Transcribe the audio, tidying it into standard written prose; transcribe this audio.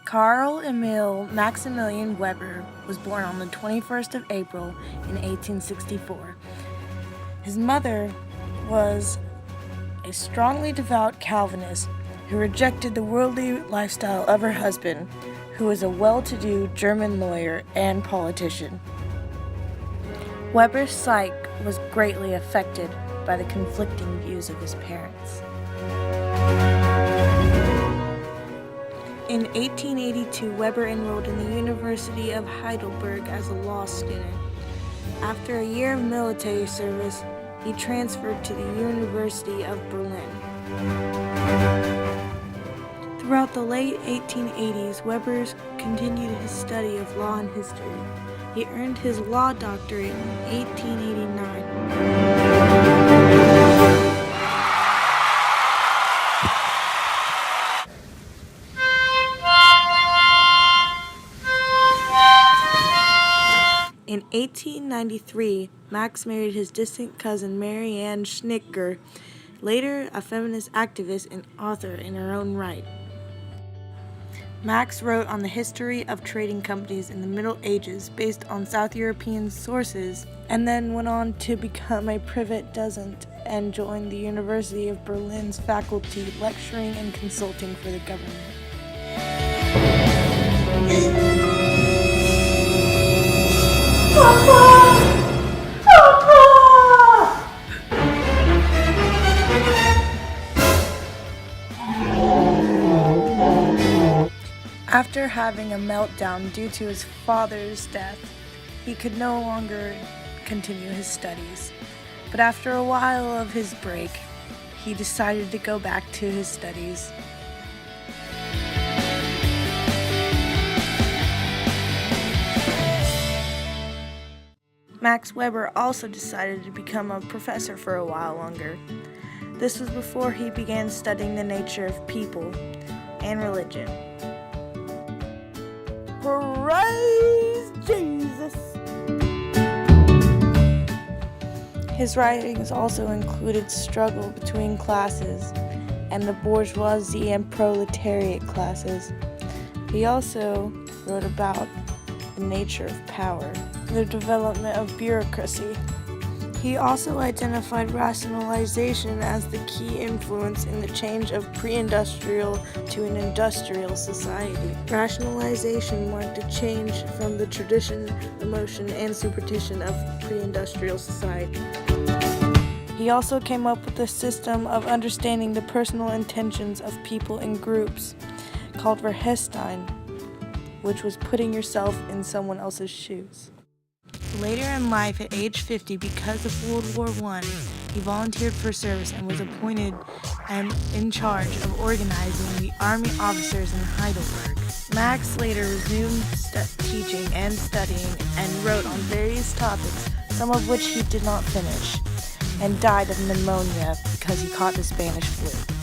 Karl Emil Maximilian Weber was born on the 21st of April in 1864. His mother was a strongly devout Calvinist who rejected the worldly lifestyle of her husband, who was a well-to-do German lawyer and politician. Weber's psyche was greatly affected by the conflicting views of his parents. In 1882, Weber enrolled in the University of Heidelberg as a law student. After a year of military service, he transferred to the University of Berlin. Throughout the late 1880s, Weber continued his study of law and history. He earned his law doctorate in 1889. In 1893, Max married his distant cousin Mary Ann Schnicker, later a feminist activist and author in her own right. Max wrote on the history of trading companies in the Middle Ages based on South European sources, and then went on to become a privat docent and joined the University of Berlin's faculty, lecturing and consulting for the government. After having a meltdown due to his father's death, he could no longer continue his studies. But after a while of his break, he decided to go back to his studies. Max Weber also decided to become a professor for a while longer. This was before he began studying the nature of people and religion. Praise Jesus! His writings also included struggle between classes and the bourgeoisie and proletariat classes. He also wrote about the nature of power, the development of bureaucracy. He also identified rationalization as the key influence in the change of pre-industrial to an industrial society. Rationalization marked a change from the tradition, emotion, and superstition of pre-industrial society. He also came up with a system of understanding the personal intentions of people in groups called Verstehen, which was putting yourself in someone else's shoes. Later in life, at age 50, because of World War I, he volunteered for service and was appointed in charge of organizing the army officers in Heidelberg. Max later resumed teaching and studying and wrote on various topics, some of which he did not finish, and died of pneumonia because he caught the Spanish flu.